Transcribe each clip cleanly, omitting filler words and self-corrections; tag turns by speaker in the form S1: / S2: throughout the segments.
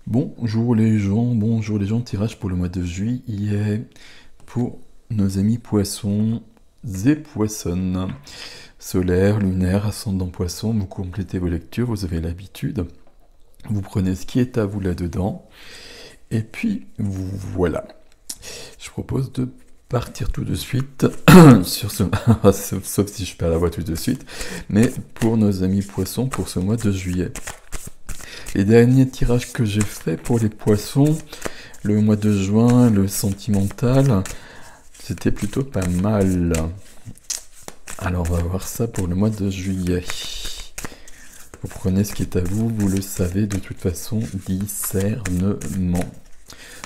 S1: bonjour les gens, tirage pour le mois de juillet pour nos amis poissons et poissonnes. Solaire, lunaire, ascendant poisson, vous complétez vos lectures, vous avez l'habitude. Vous prenez ce qui est à vous là-dedans. Et puis voilà. Je propose de partir tout de suite sur ce... sauf si je perds la voix tout de suite. Mais pour nos amis poissons, pour ce mois de juillet. Les derniers tirages que j'ai faits pour les poissons, le mois de juin, le sentimental, c'était plutôt pas mal. Alors on va voir ça pour le mois de juillet. Vous prenez ce qui est à vous, vous le savez de toute façon, discernement.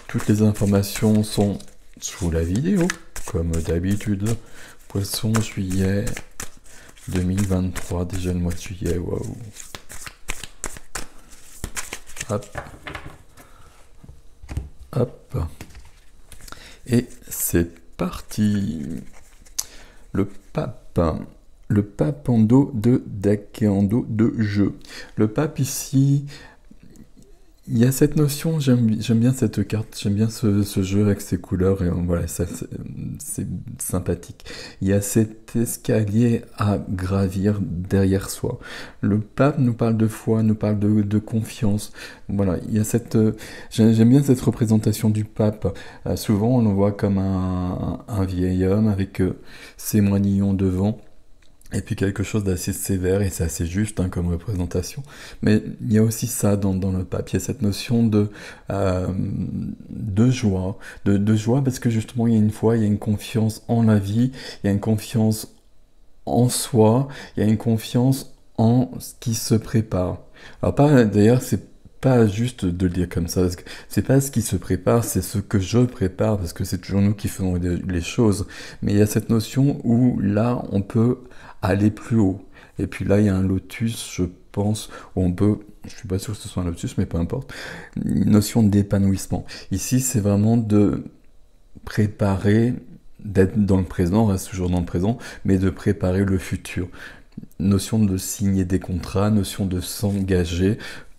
S1: Toutes les informations sont sous la vidéo, comme d'habitude. Poisson, juillet 2023, déjà le mois de juillet, waouh. Hop. Hop. Et c'est parti. Le pape. Le pape en dos de deck et en dos de jeu. Le pape ici, il y a cette notion, j'aime bien cette carte, j'aime bien ce jeu avec ses couleurs, et voilà, c'est sympathique. Il y a cet escalier à gravir derrière soi. Le pape nous parle de foi, nous parle de confiance. Voilà, il y a cette... j'aime bien cette représentation du pape. Souvent, on le voit comme un vieil homme avec ses moignons devant. Et puis quelque chose d'assez sévère, et c'est assez juste hein, comme représentation. Mais il y a aussi ça dans le pape, il y a cette notion de joie, de joie parce que justement il y a une foi, il y a une confiance en la vie, il y a une confiance en soi, il y a une confiance en ce qui se prépare. Alors pas, d'ailleurs c'est pas juste de le dire comme ça, parce que c'est pas ce qui se prépare, c'est ce que je prépare, parce que c'est toujours nous qui faisons les choses. Mais il y a cette notion où là on peut aller plus haut. Et puis là, il y a un lotus, je pense, où on peut, je suis pas sûr que ce soit un lotus, mais peu importe, une notion d'épanouissement. Ici, c'est vraiment de préparer, d'être dans le présent, on reste toujours dans le présent, mais de préparer le futur. Notion de signer des contrats, notion de s'engager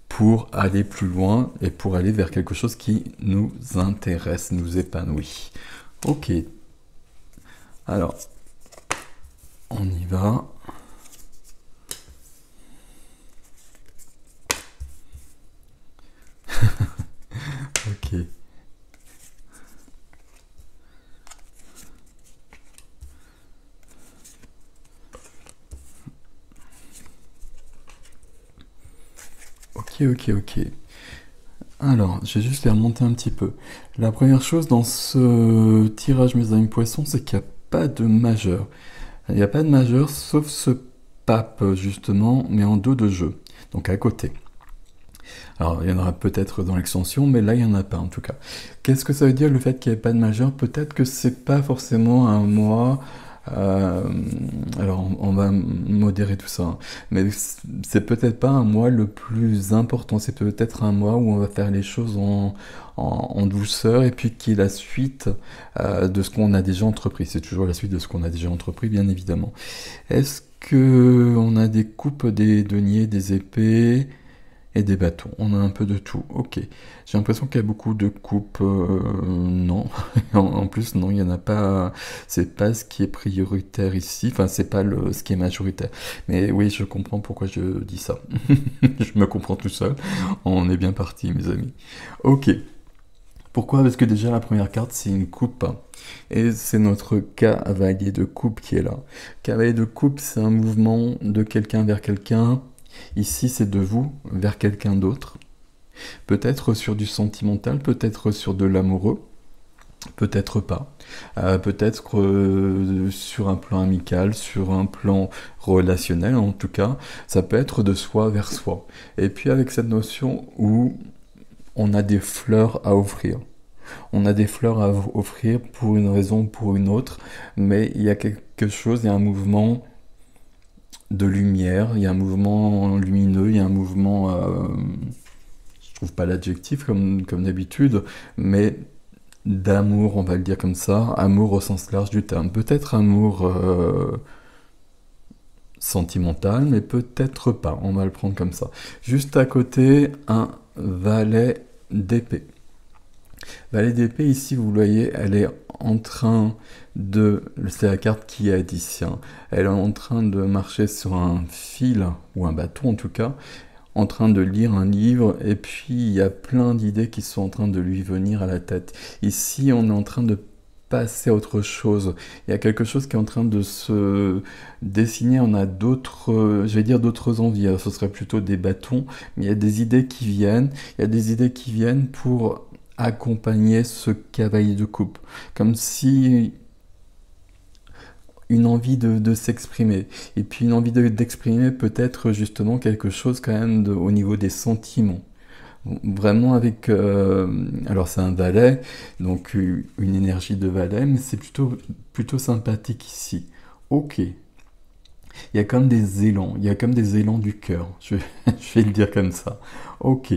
S1: pour aller plus loin et pour aller vers quelque chose qui nous intéresse, nous épanouit. Ok. Alors, on y va. Ok. Ok. Alors, je vais juste les remonter un petit peu. La première chose dans ce tirage mes amis poissons, c'est qu'il n'y a pas de majeur. Il n'y a pas de majeur sauf ce pape justement, mais en dos de jeu, donc à côté. Alors il y en aura peut-être dans l'extension, mais là il n'y en a pas en tout cas. Qu'est-ce que ça veut dire le fait qu'il n'y ait pas de majeur? Peut-être que c'est pas forcément un mois. Alors on va modérer tout ça, hein. Mais c'est peut-être pas un mois le plus important. C'est peut-être un mois où on va faire les choses en douceur et puis qui est la suite de ce qu'on a déjà entrepris. C'est toujours la suite de ce qu'on a déjà entrepris, bien évidemment. Est-ce que on a des coupes, des deniers, des épées et des bâtons? On a un peu de tout. Ok. J'ai l'impression qu'il y a beaucoup de coupes. Non. En plus, non, il n'y en a pas. C'est pas ce qui est prioritaire ici. Enfin, c'est pas ce qui est majoritaire. Mais oui, je comprends pourquoi je dis ça. Je me comprends tout seul. On est bien parti, mes amis. Ok. Pourquoi? Parce que déjà la première carte c'est une coupe et c'est notre cavalier de coupe qui est là. Cavalier de coupe c'est un mouvement de quelqu'un vers quelqu'un. Ici c'est de vous vers quelqu'un d'autre. Peut-être sur du sentimental, peut-être sur de l'amoureux, peut-être pas. Peut-être sur un plan amical, sur un plan relationnel en tout cas. Ça peut être de soi vers soi. Et puis avec cette notion où on a des fleurs à offrir. On a des fleurs à offrir pour une raison ou pour une autre, mais il y a quelque chose, il y a un mouvement de lumière, il y a un mouvement lumineux, il y a un mouvement, je trouve pas l'adjectif comme d'habitude, mais d'amour, on va le dire comme ça, amour au sens large du terme. Peut-être amour sentimental, mais peut-être pas, on va le prendre comme ça. Juste à côté, un valet d'épée. Valet d'épée, ici, vous voyez, elle est en train de... C'est la carte qui est 10, hein. Elle est en train de marcher sur un fil, ou un bâton en tout cas, en train de lire un livre, et puis il y a plein d'idées qui sont en train de lui venir à la tête. Ici, on est en train de passer à autre chose. Il y a quelque chose qui est en train de se dessiner. On a d'autres, je vais dire d'autres envies. Alors, ce serait plutôt des bâtons, mais il y a des idées qui viennent. Il y a des idées qui viennent pour accompagner ce cavalier de coupe. Comme si une envie de s'exprimer. Et puis une envie d'exprimer peut-être justement quelque chose quand même au niveau des sentiments. Vraiment avec... alors c'est un valet, donc une énergie de valet, mais c'est plutôt sympathique ici. Ok. Il y a comme des élans, il y a comme des élans du cœur. Je vais le dire comme ça. Ok.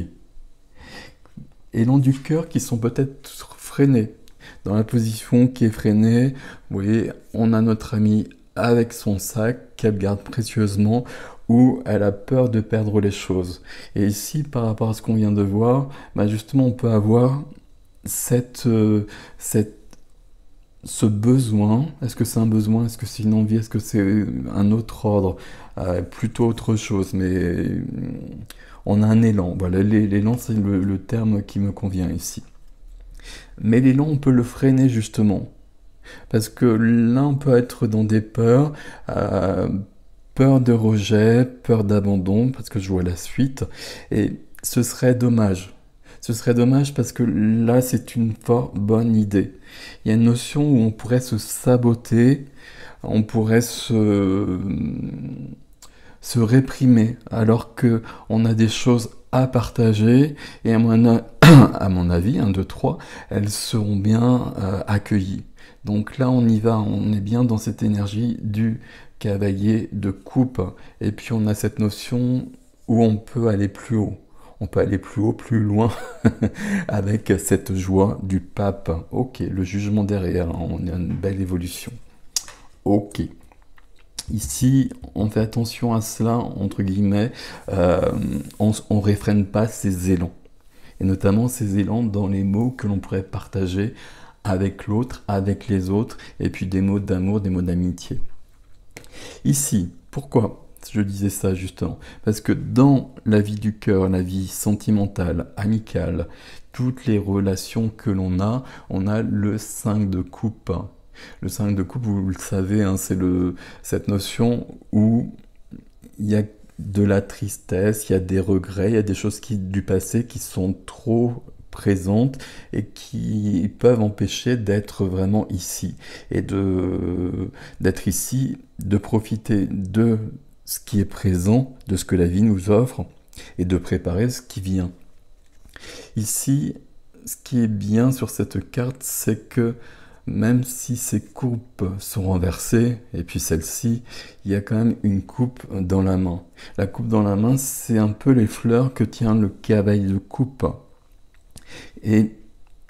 S1: Élans du cœur qui sont peut-être freinés. Dans la position qui est freinée, vous voyez, on a notre amie avec son sac qu'elle garde précieusement, où elle a peur de perdre les choses. Et ici, par rapport à ce qu'on vient de voir, bah justement, on peut avoir ce besoin. Est-ce que c'est un besoin? Est-ce que c'est une envie? Est-ce que c'est un autre ordre? Plutôt autre chose, mais on a un élan. Voilà, l'élan, c'est le terme qui me convient ici. Mais l'élan, on peut le freiner justement. Parce que là, on peut être dans des peurs, peur de rejet, peur d'abandon, parce que je vois la suite. Et ce serait dommage. Ce serait dommage parce que là, c'est une fort bonne idée. Il y a une notion où on pourrait se saboter, on pourrait se réprimer, alors que on a des choses à partager, et à mon avis, 1, 2, 3, elles seront bien accueillies. Donc là, on y va, on est bien dans cette énergie du cavalier de coupe. Et puis on a cette notion où on peut aller plus haut. On peut aller plus haut, plus loin, avec cette joie du pape. Ok, le jugement derrière, hein, on a une belle évolution. Ok. Ici, on fait attention à cela, entre guillemets, on ne réfrène pas ces élans. Et notamment ces élans dans les mots que l'on pourrait partager avec l'autre, avec les autres, et puis des mots d'amour, des mots d'amitié. Ici, pourquoi je disais ça justement? Parce que dans la vie du cœur, la vie sentimentale, amicale, toutes les relations que l'on a, on a le 5 de coupe. Le 5 de coupe, vous le savez, hein, c'est cette notion où il y a de la tristesse, il y a des regrets, il y a des choses du passé qui sont trop présentes et qui peuvent empêcher d'être vraiment ici. Et d'être ici, de profiter de ce qui est présent, de ce que la vie nous offre, et de préparer ce qui vient. Ici, ce qui est bien sur cette carte, c'est que même si ces coupes sont renversées, et puis celle-ci, il y a quand même une coupe dans la main. La coupe dans la main, c'est un peu les fleurs que tient le cavalier de coupe. Et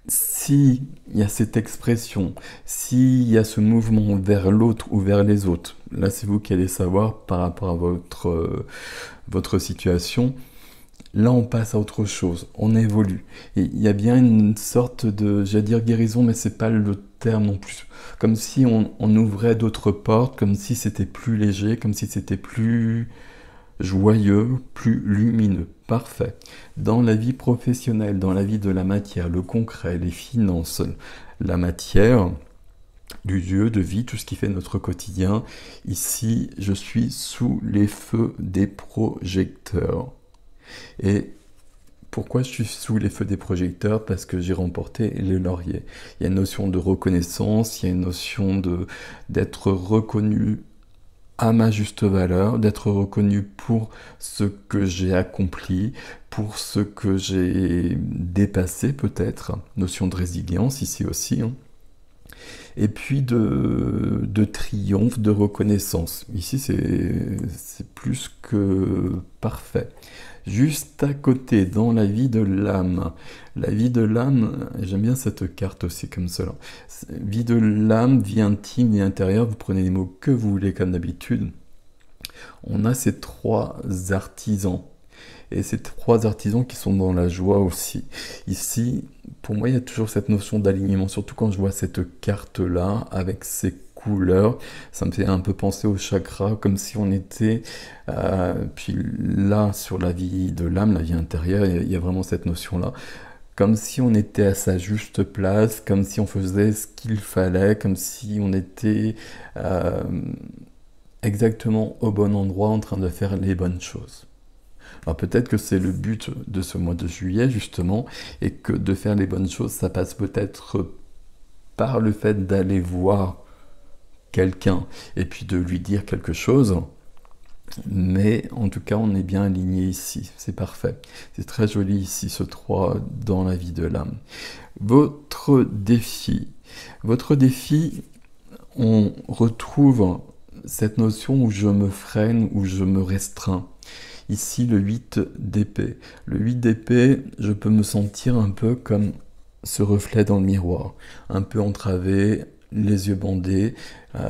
S1: s'il y a cette expression, s'il y a ce mouvement vers l'autre ou vers les autres, là c'est vous qui allez savoir par rapport à votre situation. Là, on passe à autre chose, on évolue. Et il y a bien une sorte de, j'allais dire guérison, mais c'est pas le terme non plus. Comme si on ouvrait d'autres portes, comme si c'était plus léger, comme si c'était plus joyeux, plus lumineux. Parfait. Dans la vie professionnelle, dans la vie de la matière, le concret, les finances, la matière, du lieu de vie, tout ce qui fait notre quotidien, ici, je suis sous les feux des projecteurs. Et pourquoi je suis sous les feux des projecteurs? Parce que j'ai remporté les lauriers. Il y a une notion de reconnaissance, il y a une notion d'être reconnu à ma juste valeur, d'être reconnu pour ce que j'ai accompli, pour ce que j'ai dépassé peut-être. Notion de résilience ici aussi, hein. Et puis de triomphe, de reconnaissance. Ici, c'est plus que parfait. Juste à côté, dans la vie de l'âme. La vie de l'âme, j'aime bien cette carte aussi comme cela. Vie de l'âme, vie intime, vie intérieure, vous prenez les mots que vous voulez comme d'habitude. On a ces 3 artisans. Et ces trois artisans qui sont dans la joie aussi. Ici, pour moi, il y a toujours cette notion d'alignement, surtout quand je vois cette carte-là, avec ces couleurs, ça me fait un peu penser au chakra, comme si on était, puis là, sur la vie de l'âme, la vie intérieure, il y a vraiment cette notion-là, comme si on était à sa juste place, comme si on faisait ce qu'il fallait, comme si on était euh, exactement au bon endroit en train de faire les bonnes choses. Alors peut-être que c'est le but de ce mois de juillet justement, et que de faire les bonnes choses, ça passe peut-être par le fait d'aller voir quelqu'un et puis de lui dire quelque chose, mais en tout cas on est bien aligné ici, c'est parfait. C'est très joli ici ce 3 dans la vie de l'âme. Votre défi, on retrouve cette notion où je me freine, où je me restreins. Ici, le 8 d'épée. Le 8 d'épée, je peux me sentir un peu comme ce reflet dans le miroir, un peu entravé, les yeux bandés.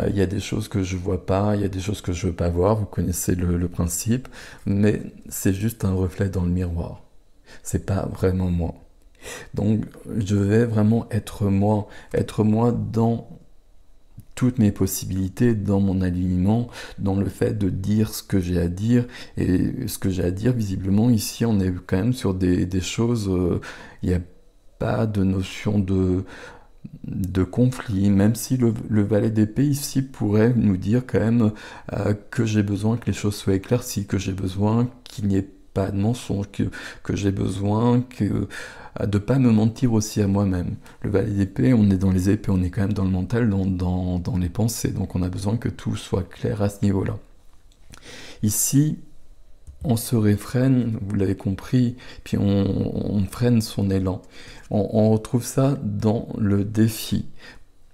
S1: Il y a des choses que je vois pas, il y a des choses que je veux pas voir, vous connaissez le principe, mais c'est juste un reflet dans le miroir. C'est pas vraiment moi. Donc, je vais vraiment être moi dans toutes mes possibilités, dans mon alignement, dans le fait de dire ce que j'ai à dire. Et ce que j'ai à dire, visiblement, ici, on est quand même sur des choses, il n'y a pas de notion de conflit, même si le valet d'épée ici pourrait nous dire quand même que j'ai besoin que les choses soient éclaircies, que j'ai besoin qu'il n'y ait pas de mensonge, que j'ai besoin de pas me mentir aussi à moi-même. Le valet d'épée, on est dans les épées, on est quand même dans le mental, dans les pensées, donc on a besoin que tout soit clair à ce niveau-là. Ici, on se réfrène, vous l'avez compris, puis on freine son élan. On retrouve ça dans le défi.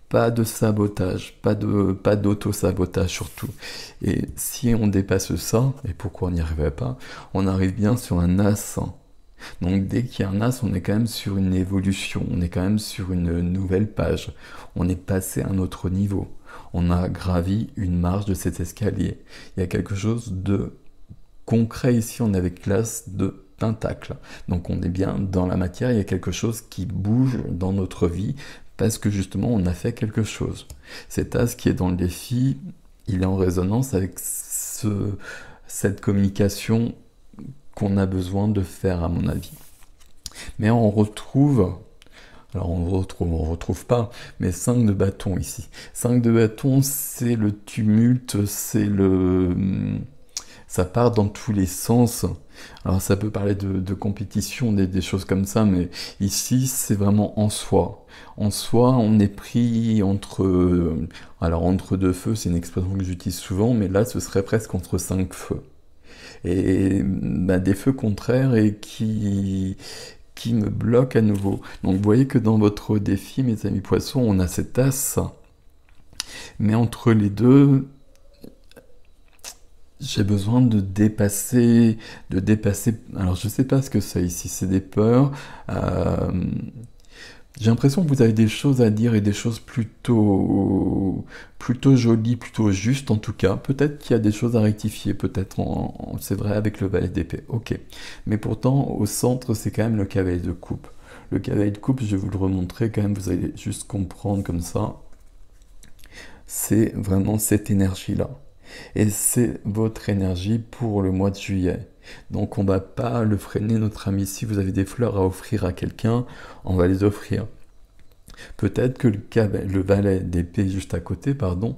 S1: Pas de sabotage, pas d'auto-sabotage surtout. Et si on dépasse ça, et pourquoi on n'y arriverait pas, on arrive bien sur un as. Donc dès qu'il y a un as, on est quand même sur une évolution, on est quand même sur une nouvelle page. On est passé à un autre niveau. On a gravi une marche de cet escalier. Il y a quelque chose de concret ici, on est avec l'as de pentacle. Donc on est bien dans la matière, il y a quelque chose qui bouge dans notre vie parce que justement on a fait quelque chose. Cet as qui est dans le défi, il est en résonance avec cette communication qu'on a besoin de faire à mon avis. Mais on retrouve on retrouve pas, mais 5 de bâton ici. 5 de bâton, c'est le tumulte, ça part dans tous les sens. Alors ça peut parler de compétition, des choses comme ça, mais ici c'est vraiment en soi. En soi, on est pris entre deux feux, c'est une expression que j'utilise souvent, mais là ce serait presque entre 5 feux. Et des feux contraires et qui me bloquent à nouveau. Donc vous voyez que dans votre défi, mes amis poissons, on a cet as, mais entre les deux, j'ai besoin de dépasser, alors je sais pas ce que c'est ici, c'est des peurs, j'ai l'impression que vous avez des choses à dire et des choses plutôt jolies, plutôt justes en tout cas. Peut-être qu'il y a des choses à rectifier, peut-être, c'est vrai avec le valet d'épée, ok. Mais pourtant, au centre, c'est quand même le cavalier de coupe. Le cavalier de coupe, je vais vous le remontrer quand même, vous allez juste comprendre comme ça. C'est vraiment cette énergie-là. Et c'est votre énergie pour le mois de juillet. Donc on va pas le freiner, notre ami. Si vous avez des fleurs à offrir à quelqu'un, on va les offrir. Peut-être que le valet d'épée juste à côté, pardon,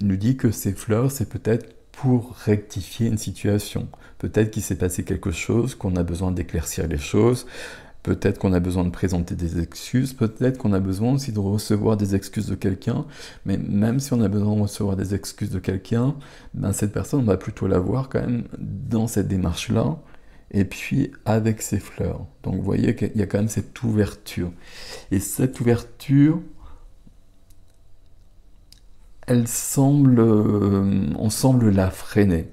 S1: nous dit que ces fleurs, c'est peut-être pour rectifier une situation. Peut-être qu'il s'est passé quelque chose, qu'on a besoin d'éclaircir les choses. Peut-être qu'on a besoin de présenter des excuses, peut-être qu'on a besoin aussi de recevoir des excuses de quelqu'un, mais même si on a besoin de recevoir des excuses de quelqu'un, cette personne, on va plutôt la voir quand même dans cette démarche-là, et puis avec ses fleurs. Donc vous voyez qu'il y a quand même cette ouverture. Et cette ouverture, on semble la freiner.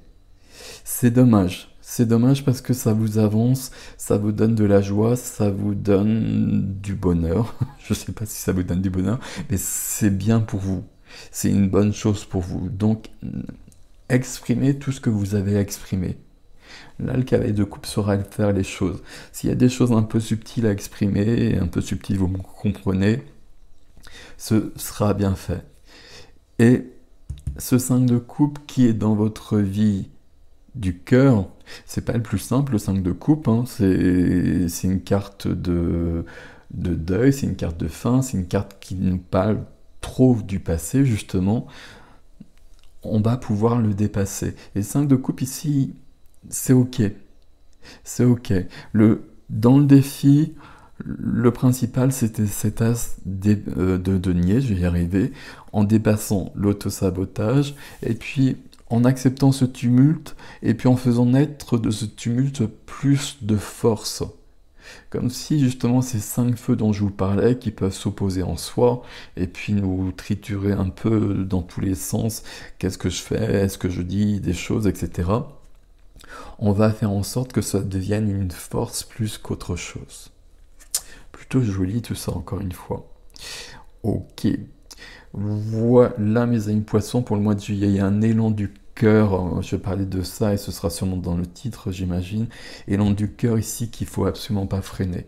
S1: C'est dommage. C'est dommage parce que ça vous avance, ça vous donne de la joie, ça vous donne du bonheur. Je ne sais pas si ça vous donne du bonheur, mais c'est bien pour vous. C'est une bonne chose pour vous. Donc, exprimez tout ce que vous avez exprimé. Là, le cavalier de coupe saura faire les choses. S'il y a des choses un peu subtiles à exprimer, un peu subtiles, vous me comprenez, ce sera bien fait. Et ce 5 de coupe qui est dans votre vie du cœur, c'est pas le plus simple, le 5 de coupe, hein, c'est une carte de deuil, c'est une carte de fin, c'est une carte qui nous parle trop du passé, justement. On va pouvoir le dépasser. Et 5 de coupe ici, c'est ok. C'est ok. Dans le défi, le principal, c'était cet as de denier, je vais y arriver, en dépassant l'autosabotage, et puis en acceptant ce tumulte, et puis en faisant naître de ce tumulte plus de force. Comme si justement ces 5 feux dont je vous parlais, qui peuvent s'opposer en soi, et puis nous triturer un peu dans tous les sens, qu'est-ce que je fais, est-ce que je dis des choses, etc. On va faire en sorte que ça devienne une force plus qu'autre chose. Plutôt joli tout ça, encore une fois. Ok. Voilà mes amis poissons, pour le mois de juillet, il y a un élan du cœur, je vais parler de ça et ce sera sûrement dans le titre, j'imagine. Élan du cœur ici qu'il faut absolument pas freiner.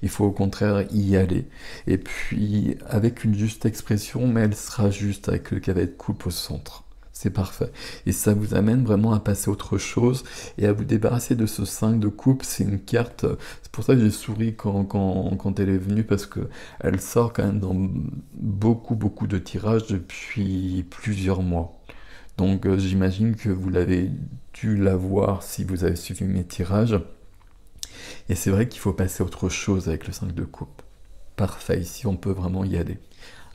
S1: Il faut au contraire y aller. Et puis avec une juste expression, mais elle sera juste avec le cavalier de coupe au centre. C'est parfait. Et ça vous amène vraiment à passer à autre chose et à vous débarrasser de ce 5 de coupe. C'est une carte, c'est pour ça que j'ai souri quand elle est venue, parce que elle sort quand même dans beaucoup de tirages depuis plusieurs mois. Donc j'imagine que vous l'avez dû la voir si vous avez suivi mes tirages. Et c'est vrai qu'il faut passer à autre chose avec le 5 de coupe. Parfait, ici on peut vraiment y aller.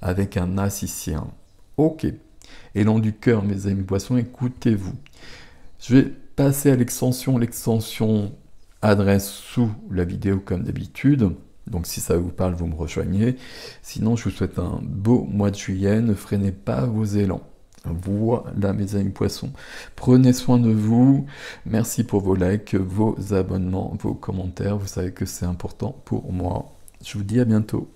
S1: Avec un as ici. Ok. Élan du cœur, mes amis poissons, écoutez-vous. Je vais passer à l'extension. L'extension adresse sous la vidéo comme d'habitude. Donc si ça vous parle, vous me rejoignez. Sinon, je vous souhaite un beau mois de juillet. Ne freinez pas vos élans. Voilà mes amis poissons. Prenez soin de vous. Merci pour vos likes, vos abonnements, vos commentaires. Vous savez que c'est important pour moi. Je vous dis à bientôt.